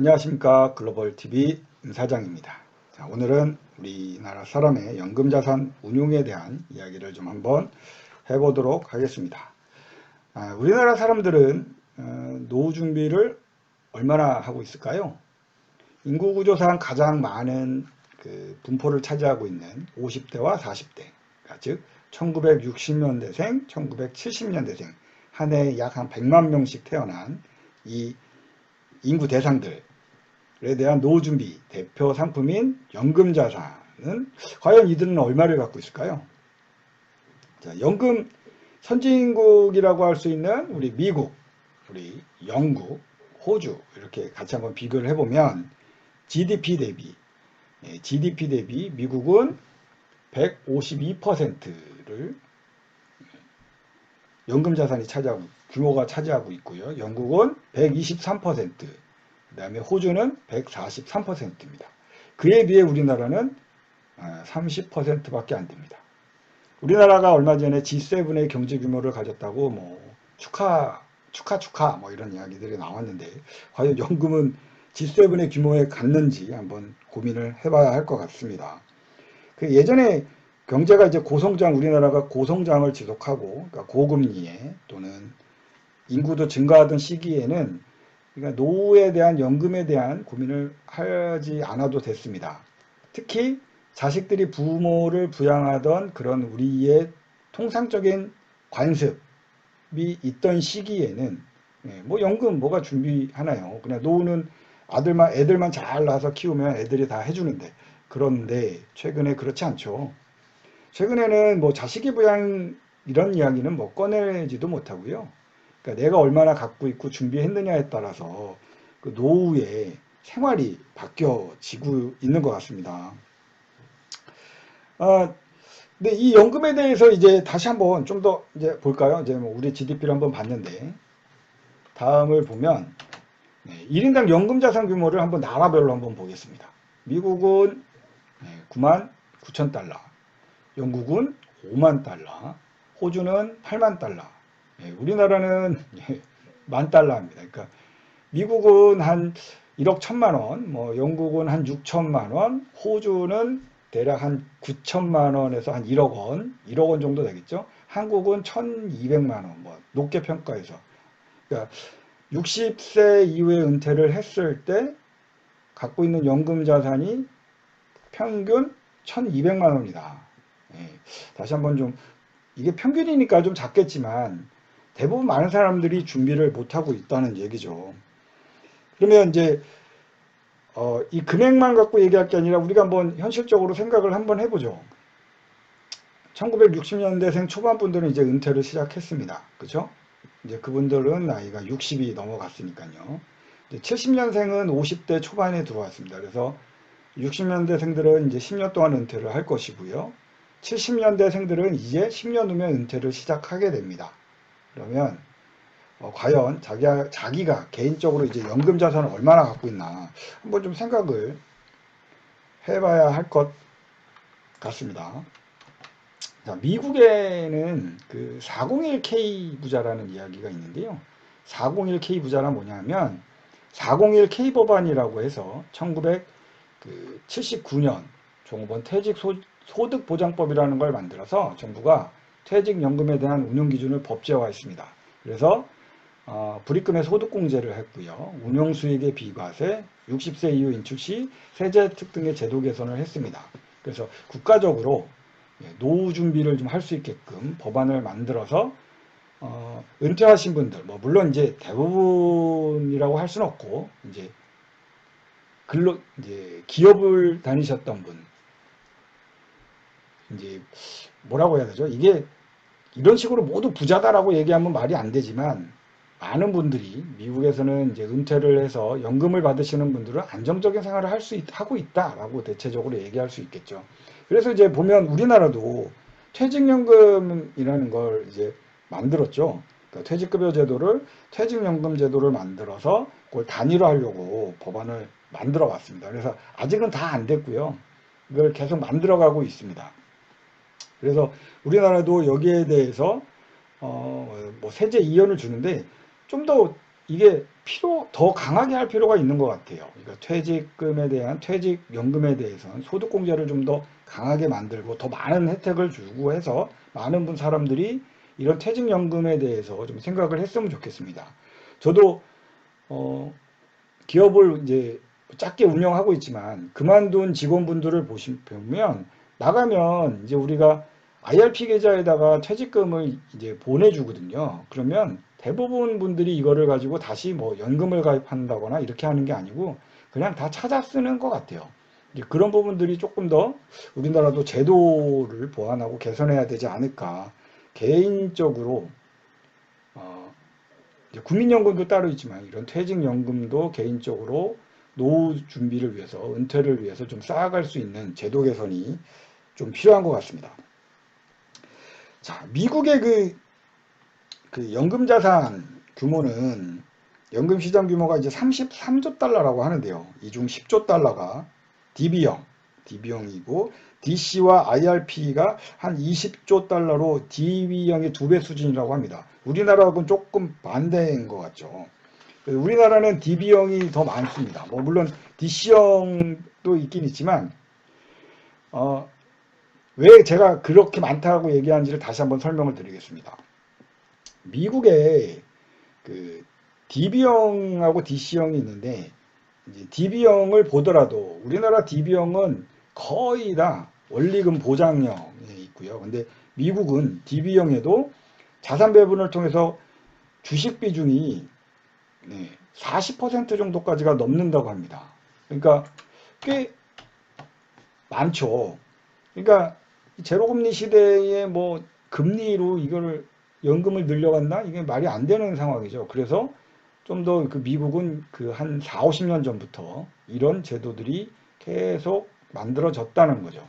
안녕하십니까. 글로벌TV 임사장입니다. 자, 오늘은 우리나라 사람의 연금자산 운용에 대한 이야기를 좀 한번 해보도록 하겠습니다. 우리나라 사람들은 노후 준비를 얼마나 하고 있을까요? 인구구조상 가장 많은 그 분포를 차지하고 있는 50대와 40대, 즉 1960년대생, 1970년대생, 한 해에 약 한 100만 명씩 태어난 이 인구 대상들에 대한 노후 준비 대표 상품인 연금자산은 과연 이들은 얼마를 갖고 있을까요? 자, 연금 선진국이라고 할 수 있는 우리 미국, 우리 영국, 호주 이렇게 같이 한번 비교를 해보면 GDP 대비 미국은 152%를 연금자산이 규모가 차지하고 있고요. 영국은 123%, 그 다음에 호주는 143%입니다. 그에 비해 우리나라는 30%밖에 안 됩니다. 우리나라가 얼마 전에 G7의 경제 규모를 가졌다고 축하 뭐 이런 이야기들이 나왔는데 과연 연금은 G7의 규모에 갔는지 한번 고민을 해봐야 할 것 같습니다. 그 예전에 경제가 이제 우리나라가 고성장을 지속하고 그러니까 고금리에 또는 인구도 증가하던 시기에는 그러니까 노후에 대한 연금에 대한 고민을 하지 않아도 됐습니다. 특히 자식들이 부모를 부양하던 그런 우리의 통상적인 관습이 있던 시기에는 연금 뭐가 준비하나요? 그냥 노후는 애들만 잘 낳아서 키우면 애들이 다 해주는데, 그런데 최근에 그렇지 않죠. 최근에는 자식의 부양 이런 이야기는 꺼내지도 못하고요. 그러니까 내가 얼마나 갖고 있고 준비했느냐에 따라서 그 노후의 생활이 바뀌어지고 있는 것 같습니다. 근데 이 연금에 대해서 이제 다시 한번 좀 더 이제 볼까요? 이제 우리 GDP를 한번 봤는데 다음을 보면 1인당 연금 자산 규모를 한번 나라별로 한번 보겠습니다. 미국은 9만 9천 달러, 영국은 5만 달러, 호주는 8만 달러, 우리나라는 10,000달러입니다. 그러니까 미국은 한 1억 1천만 원, 영국은 한 6천만 원, 호주는 대략 한 9천만 원에서 한 1억 원, 1억 원 정도 되겠죠. 한국은 1,200만 원, 높게 평가해서. 그러니까 60세 이후에 은퇴를 했을 때 갖고 있는 연금 자산이 평균 1,200만 원이다. 다시 한번 이게 평균이니까 좀 작겠지만 대부분 많은 사람들이 준비를 못하고 있다는 얘기죠. 그러면 이제 이 금액만 갖고 얘기할 게 아니라 우리가 한번 현실적으로 생각을 한번 해보죠. 1960년대생 초반 분들은 이제 은퇴를 시작했습니다. 그죠? 이제 그분들은 나이가 60이 넘어갔으니까요. 70년생은 50대 초반에 들어왔습니다. 그래서 60년대생들은 이제 10년 동안 은퇴를 할 것이고요. 70년대생들은 이제 10년 후면 은퇴를 시작하게 됩니다. 그러면 과연 자기가 개인적으로 이제 연금 자산을 얼마나 갖고 있나 한번 좀 생각을 해봐야 할 것 같습니다. 자, 미국에는 그 401k 부자라는 이야기가 있는데요. 401k 부자란 뭐냐면 401k 법안이라고 해서 1979년 종업원 퇴직 소득보장법이라는 걸 만들어서 정부가 퇴직연금에 대한 운용 기준을 법제화했습니다. 그래서 불입금의 소득공제를 했고요. 운용수익의 비과세, 60세 이후 인출 시 세제 혜택 등의 제도 개선을 했습니다. 그래서 국가적으로 노후 준비를 좀 할 수 있게끔 법안을 만들어서 은퇴하신 분들, 물론 이제 대부분이라고 할 수는 없고 이제 기업을 다니셨던 분, 이제 뭐라고 해야 되죠? 이게 이런 식으로 모두 부자다라고 얘기하면 말이 안 되지만 많은 분들이 미국에서는 이제 은퇴를 해서 연금을 받으시는 분들은 안정적인 생활을 하고 있다라고 대체적으로 얘기할 수 있겠죠. 그래서 이제 보면 우리나라도 퇴직연금이라는 걸 이제 만들었죠. 그러니까 퇴직연금 제도를 만들어서 그걸 단일화하려고 법안을 만들어 왔습니다. 그래서 아직은 다 안 됐고요. 이걸 계속 만들어가고 있습니다. 그래서 우리나라도 여기에 대해서 세제 이연을 주는데 좀 더 이게 더 강하게 할 필요가 있는 것 같아요. 그러니까 퇴직연금에 대해서는 소득공제를 좀 더 강하게 만들고 더 많은 혜택을 주고 해서 많은 사람들이 이런 퇴직연금에 대해서 좀 생각을 했으면 좋겠습니다. 저도 기업을 이제 작게 운영하고 있지만 그만둔 직원분들을 보면 나가면 이제 우리가 IRP 계좌에다가 퇴직금을 이제 보내주거든요. 그러면 대부분 분들이 이거를 가지고 다시 뭐 연금을 가입한다거나 이렇게 하는 게 아니고 그냥 다 찾아 쓰는 것 같아요. 이제 그런 부분들이 조금 더 우리나라도 제도를 보완하고 개선해야 되지 않을까. 개인적으로 이제 국민연금도 따로 있지만 이런 퇴직연금도 개인적으로 노후 준비를 위해서 은퇴를 위해서 좀 쌓아갈 수 있는 제도 개선이 좀 필요한 것 같습니다. 자, 미국의 그 연금 자산 규모는 연금 시장 규모가 이제 33조 달러라고 하는데요. 이 중 10조 달러가 DB형이고 DC와 IRP가 한 20조 달러로 DB형의 2배 수준이라고 합니다. 우리나라하고는 조금 반대인 것 같죠. 우리나라는 DB형이 더 많습니다. 뭐 물론 DC형도 있긴 있지만 왜 제가 그렇게 많다고 얘기하는지를 다시 한번 설명을 드리겠습니다. 미국에 그 DB형하고 DC형이 있는데 이제 DB형을 보더라도 우리나라 DB형은 거의 다 원리금 보장형에 있고요. 근데 미국은 DB형에도 자산 배분을 통해서 주식 비중이 40% 정도까지가 넘는다고 합니다. 그러니까 꽤 많죠. 그러니까 제로금리 시대에 뭐 금리로 이걸 연금을 늘려간다? 이게 말이 안 되는 상황이죠. 그래서 좀 더 그 미국은 그 한 4, 50년 전부터 이런 제도들이 계속 만들어졌다는 거죠.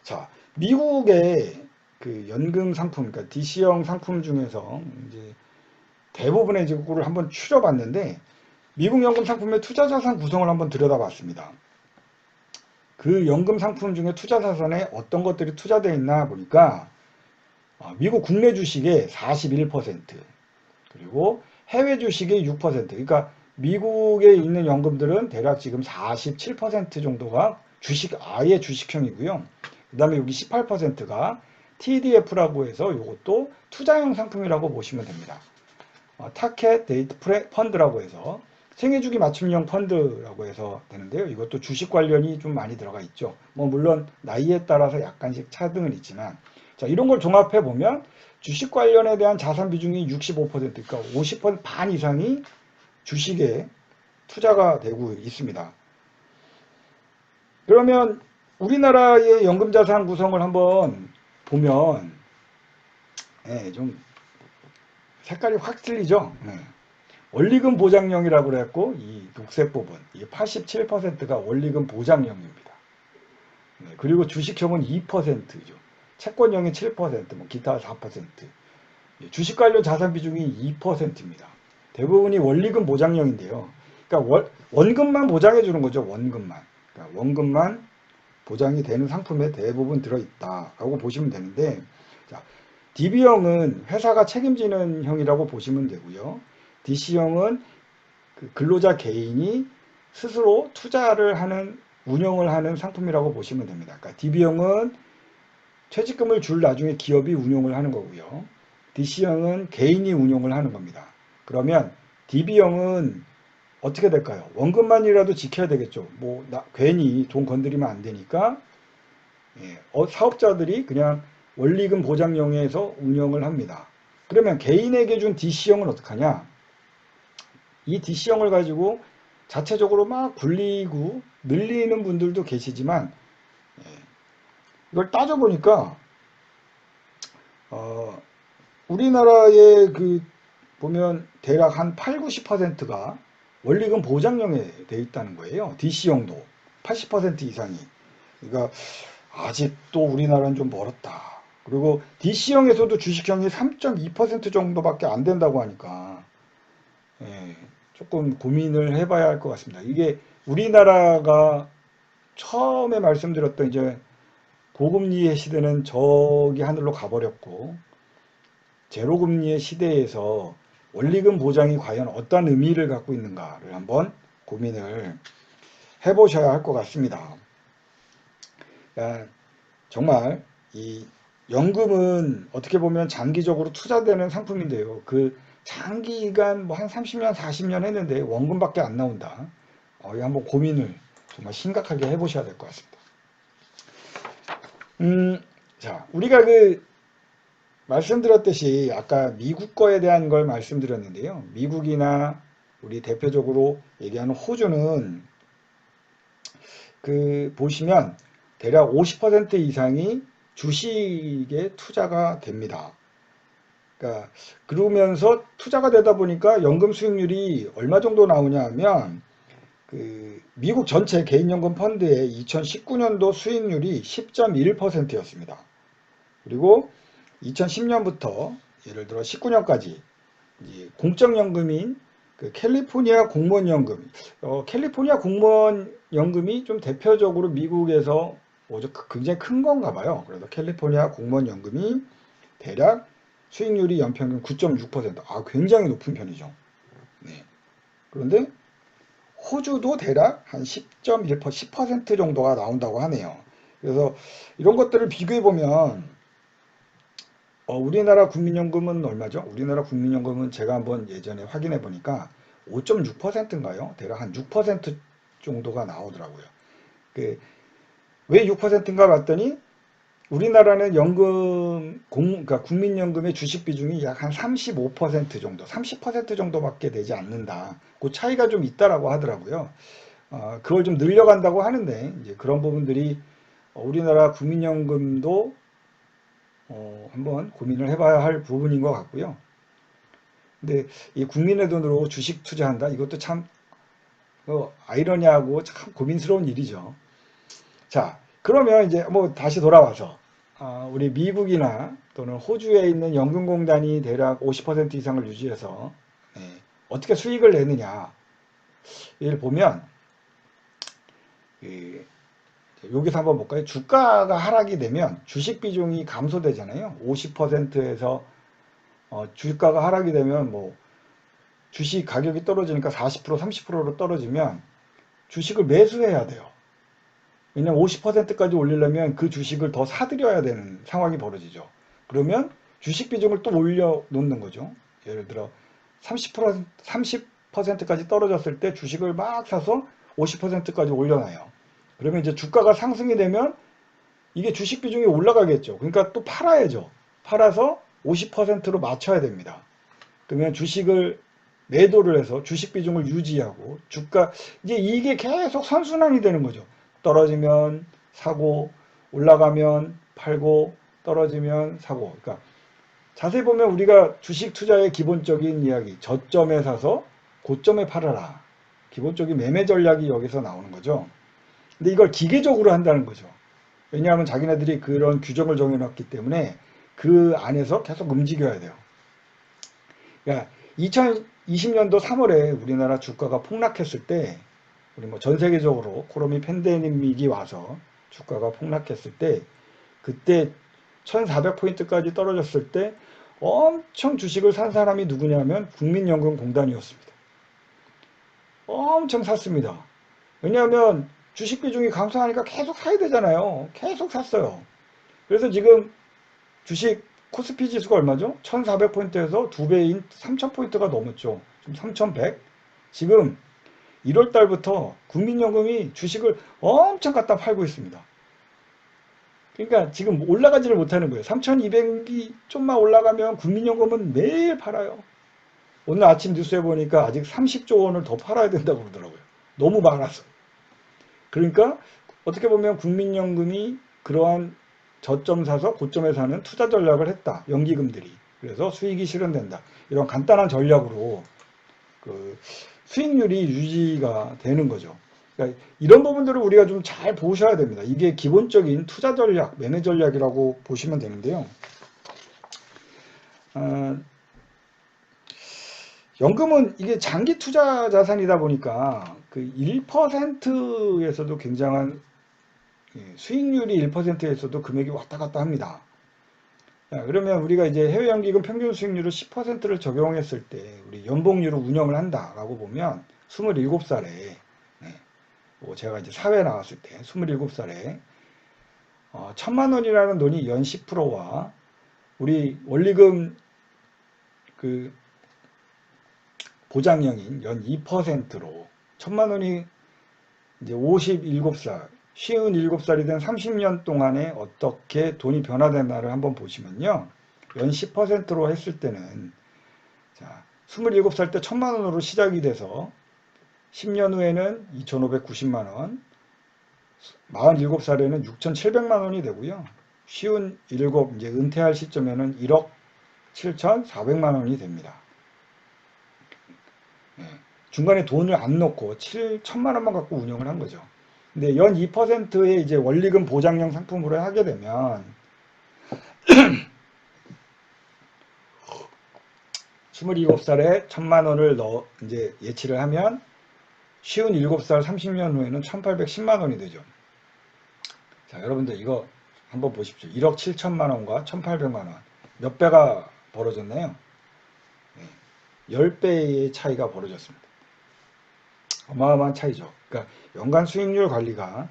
자, 미국의 그 연금 상품, 그러니까 DC형 상품 중에서 이제 대부분의 지구를 한번 추려봤는데 미국 연금 상품의 투자 자산 구성을 한번 들여다봤습니다. 그 연금 상품 중에 투자 자산에 어떤 것들이 투자되어 있나 보니까 미국 국내 주식의 41%, 그리고 해외 주식의 6%, 그러니까 미국에 있는 연금들은 대략 지금 47% 정도가 아예 주식형이고요. 그 다음에 여기 18%가 TDF라고 해서 이것도 투자형 상품이라고 보시면 됩니다. 타켓 데이트 펀드라고 해서 생애주기 맞춤형 펀드라고 해서 되는데요. 이것도 주식 관련이 좀 많이 들어가 있죠. 뭐 물론 나이에 따라서 약간씩 차등은 있지만, 자, 이런 걸 종합해 보면 주식 관련에 대한 자산 비중이 65%, 그러니까 50% 반 이상이 주식에 투자가 되고 있습니다. 그러면 우리나라의 연금 자산 구성을 한번 보면 좀 색깔이 확 틀리죠. 원리금 보장형이라고 그랬고 이 녹색 부분 이게 87%가 원리금 보장형입니다. 그리고 주식형은 2%죠. 채권형이 7%, 뭐 기타 4%. 주식 관련 자산 비중이 2%입니다. 대부분이 원리금 보장형인데요. 그러니까 원금만 보장해 주는 거죠. 원금만. 그러니까 원금만 보장이 되는 상품에 대부분 들어있다라고 보시면 되는데, 자, DB형은 회사가 책임지는 형이라고 보시면 되고요. DC형은 그 근로자 개인이 스스로 투자를 하는, 운영을 하는 상품이라고 보시면 됩니다. 그러니까 DB형은 퇴직금을 줄 나중에 기업이 운용을 하는 거고요. DC형은 개인이 운용을 하는 겁니다. 그러면 DB형은 어떻게 될까요? 원금만이라도 지켜야 되겠죠. 뭐 괜히 돈 건드리면 안 되니까 사업자들이 그냥 원리금 보장형에서 운영을 합니다. 그러면 개인에게 준 DC형은 어떡하냐? 이 DC형을 가지고 자체적으로 막 굴리고 늘리는 분들도 계시지만 이걸 따져보니까 우리나라의 그 보면 대략 한 8, 90%가 원리금 보장형에 돼 있다는 거예요. DC형도 80% 이상이. 그러니까 아직도 우리나라는 좀 멀었다. 그리고 DC형에서도 주식형이 3.2% 정도밖에 안 된다고 하니까 조금 고민을 해봐야 할 것 같습니다. 이게 우리나라가 처음에 말씀드렸던 이제 고금리의 시대는 저기 하늘로 가버렸고 제로금리의 시대에서 원리금 보장이 과연 어떤 의미를 갖고 있는가를 한번 고민을 해보셔야 할 것 같습니다. 그러니까 정말 이 연금은 어떻게 보면 장기적으로 투자되는 상품인데요. 그 장기간 뭐 한 30년, 40년 했는데 원금밖에 안 나온다. 이거 한번 고민을 정말 심각하게 해보셔야 될 것 같습니다. 자, 우리가 말씀드렸듯이 아까 미국 거에 대한 걸 말씀드렸는데요. 미국이나 우리 대표적으로 얘기하는 호주는 보시면 대략 50% 이상이 주식에 투자가 됩니다. 그러니까 그러면서 투자가 되다 보니까 연금 수익률이 얼마 정도 나오냐 하면 미국 전체 개인연금 펀드의 2019년도 수익률이 10.1%였습니다. 그리고 2010년부터 예를 들어 19년까지 공적연금인 캘리포니아 공무원연금, 캘리포니아 공무원연금이 좀 대표적으로 미국에서 굉장히 큰 건가 봐요. 그래서 캘리포니아 공무원연금이 대략 수익률이 연평균 9.6%, 굉장히 높은 편이죠. 네. 그런데 호주도 대략 한 10.1%, 10% 정도가 나온다고 하네요. 그래서 이런 것들을 비교해 보면 우리나라 국민연금은 얼마죠? 우리나라 국민연금은 제가 한번 예전에 확인해 보니까 5.6%인가요? 대략 한 6% 정도가 나오더라고요. 왜 6%인가 봤더니 우리나라는 그러니까 국민연금의 주식 비중이 약 한 35% 정도, 30% 정도밖에 되지 않는다. 그 차이가 좀 있다라고 하더라고요. 그걸 좀 늘려간다고 하는데 이제 그런 부분들이 우리나라 국민연금도 한번 고민을 해봐야 할 부분인 것 같고요. 근데 이 국민의 돈으로 주식 투자한다? 이것도 참 아이러니하고 참 고민스러운 일이죠. 자, 그러면 이제 뭐 다시 돌아와서 우리 미국이나 또는 호주에 있는 연금공단이 대략 50% 이상을 유지해서 어떻게 수익을 내느냐. 이를 보면 여기서 한번 볼까요? 주가가 하락이 되면 주식 비중이 감소되잖아요. 50%에서 주가가 하락이 되면 뭐 주식 가격이 떨어지니까 40%, 30%로 떨어지면 주식을 매수해야 돼요. 왜냐면 50%까지 올리려면 그 주식을 더 사들여야 되는 상황이 벌어지죠. 그러면 주식 비중을 또 올려놓는 거죠. 예를 들어 30%까지 떨어졌을 때 주식을 막 사서 50%까지 올려놔요. 그러면 이제 주가가 상승이 되면 이게 주식 비중이 올라가겠죠. 그러니까 또 팔아야죠. 팔아서 50%로 맞춰야 됩니다. 그러면 주식을 매도를 해서 주식 비중을 유지하고 이제 이게 계속 선순환이 되는 거죠. 떨어지면 사고, 올라가면 팔고, 떨어지면 사고. 그러니까 자세히 보면 우리가 주식 투자의 기본적인 이야기, 저점에 사서 고점에 팔아라. 기본적인 매매 전략이 여기서 나오는 거죠. 근데 이걸 기계적으로 한다는 거죠. 왜냐하면 자기네들이 그런 규정을 정해놨기 때문에 그 안에서 계속 움직여야 돼요. 그러니까 2020년도 3월에 우리나라 주가가 폭락했을 때, 우리 뭐 전 세계적으로 코로나 팬데믹이 와서 주가가 폭락했을 때, 그때 1400포인트까지 떨어졌을 때 엄청 주식을 산 사람이 누구냐면 국민연금공단이었습니다. 엄청 샀습니다. 왜냐하면 주식 비중이 감소하니까 계속 사야 되잖아요. 계속 샀어요. 그래서 지금 주식 코스피 지수가 얼마죠? 1400포인트에서 2배인 3000포인트가 넘었죠. 지금 3100. 지금 1월 달부터 국민연금이 주식을 엄청 갖다 팔고 있습니다. 그러니까 지금 올라가지를 못하는 거예요. 3200이 좀만 올라가면 국민연금은 매일 팔아요. 오늘 아침 뉴스에 보니까 아직 30조 원을 더 팔아야 된다고 그러더라고요. 너무 많아서. 그러니까 어떻게 보면 국민연금이 그러한 저점 사서 고점에 사는 투자 전략을 했다. 연기금들이. 그래서 수익이 실현된다. 이런 간단한 전략으로 수익률이 유지가 되는 거죠. 그러니까 이런 부분들을 우리가 좀 잘 보셔야 됩니다. 이게 기본적인 투자 전략, 매매 전략이라고 보시면 되는데요. 연금은 이게 장기 투자 자산이다 보니까 1%에서도 굉장한 수익률이 1%에서도 금액이 왔다 갔다 합니다. 자, 그러면 우리가 이제 해외연기금 평균 수익률을 10%를 적용했을 때 우리 연봉률을 운영을 한다라고 보면 27살에 뭐 제가 이제 사회 나왔을 때 27살에 1,000만 원이라는 돈이 연 10%와 우리 원리금 그 보장형인 연 2%로 1,000만 원이 이제 57살, 57살이 된 30년 동안에 어떻게 돈이 변화됐나를 한번 보시면요. 연 10%로 했을 때는 자, 27살 때 1,000만 원으로 시작이 돼서 10년 후에는 2,590만 원, 47살에는 6,700만 원이 되고요. 57 이제 은퇴할 시점에는 1억 7,400만 원이 됩니다. 중간에 돈을 안 넣고 7천만 원만 갖고 운영을 한 거죠. 근데 연 2%의 이제 원리금 보장형 상품으로 하게 되면 27살에 1,000만 원을 이제 예치를 하면 57살 30년 후에는 1,810만 원이 되죠. 자, 여러분들 이거 한번 보십시오. 1억 7천만 원과 1,800만 원. 몇 배가 벌어졌나요? 10배의 차이가 벌어졌습니다. 어마어마한 차이죠. 그러니까 연간 수익률 관리가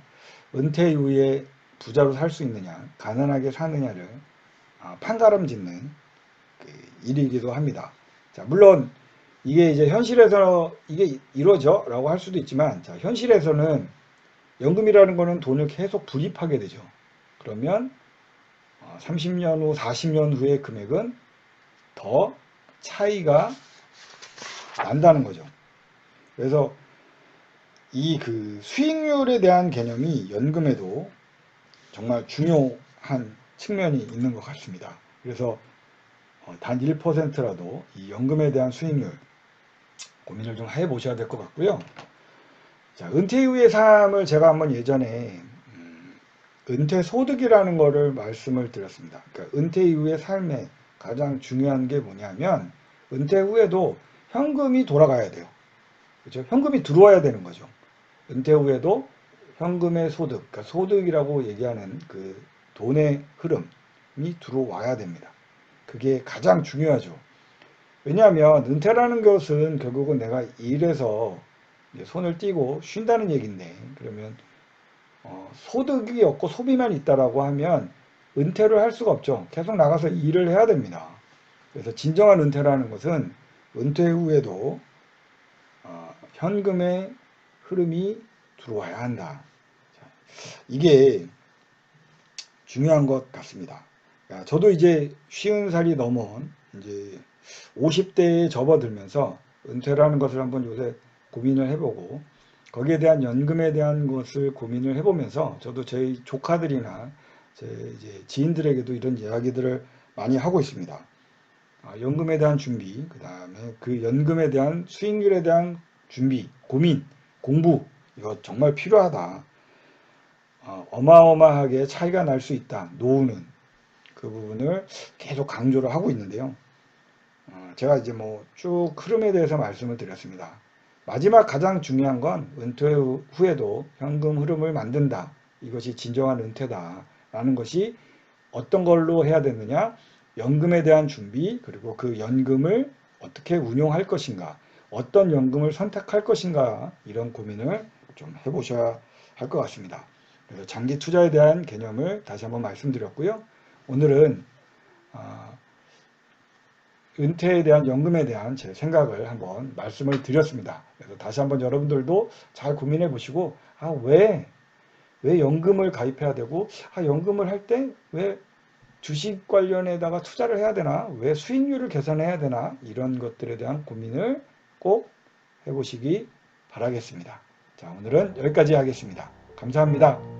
은퇴 이후에 부자로 살 수 있느냐, 가난하게 사느냐를 판가름 짓는 일이기도 합니다. 자, 물론 이게 이제 현실에서 이게 이러죠? 라고 할 수도 있지만, 자, 현실에서는 연금이라는 거는 돈을 계속 불입하게 되죠. 그러면 30년 후, 40년 후의 금액은 더 차이가 난다는 거죠. 그래서 이 그 수익률에 대한 개념이 연금에도 정말 중요한 측면이 있는 것 같습니다. 그래서 단 1%라도 이 연금에 대한 수익률 고민을 좀 해보셔야 될 것 같고요. 자, 은퇴 이후의 삶을 제가 한번 예전에 은퇴 소득이라는 거를 말씀을 드렸습니다. 그러니까 은퇴 이후의 삶에 가장 중요한 게 뭐냐면 은퇴 후에도 현금이 돌아가야 돼요. 그렇죠? 현금이 들어와야 되는 거죠. 은퇴 후에도 현금의 소득, 그러니까 소득이라고 얘기하는 그 돈의 흐름이 들어와야 됩니다. 그게 가장 중요하죠. 왜냐하면 은퇴라는 것은 결국은 내가 일해서 손을 떼고 쉰다는 얘기인데, 그러면 소득이 없고 소비만 있다라고 하면 은퇴를 할 수가 없죠. 계속 나가서 일을 해야 됩니다. 그래서 진정한 은퇴라는 것은 은퇴 후에도 현금의 흐름이 들어와야 한다. 이게 중요한 것 같습니다. 저도 이제 50살이 넘은 이제 50대에 접어들면서 은퇴라는 것을 한번 요새 고민을 해보고 거기에 대한 연금에 대한 것을 고민을 해보면서 저도 저희 조카들이나 제 이제 지인들에게도 이런 이야기들을 많이 하고 있습니다. 연금에 대한 준비, 그 다음에 그 연금에 대한 수익률에 대한 준비, 고민, 공부 이거 정말 필요하다. 어마어마하게 차이가 날 수 있다. 노후는 그 부분을 계속 강조를 하고 있는데요. 제가 이제 뭐 쭉 흐름에 대해서 말씀을 드렸습니다. 마지막 가장 중요한 건 은퇴 후에도 현금 흐름을 만든다. 이것이 진정한 은퇴다. 라는 것이 어떤 걸로 해야 되느냐? 연금에 대한 준비, 그리고 그 연금을 어떻게 운용할 것인가, 어떤 연금을 선택할 것인가, 이런 고민을 좀 해보셔야 할 것 같습니다. 그래서 장기 투자에 대한 개념을 다시 한번 말씀드렸고요. 오늘은 은퇴에 대한 연금에 대한 제 생각을 한번 말씀을 드렸습니다. 그래서 다시 한번 여러분들도 잘 고민해 보시고, 왜 연금을 가입해야 되고, 연금을 할 때 왜 주식 관련에다가 투자를 해야 되나, 왜 수익률을 계산해야 되나, 이런 것들에 대한 고민을 꼭 해보시기 바라겠습니다. 자, 오늘은 여기까지 하겠습니다. 감사합니다.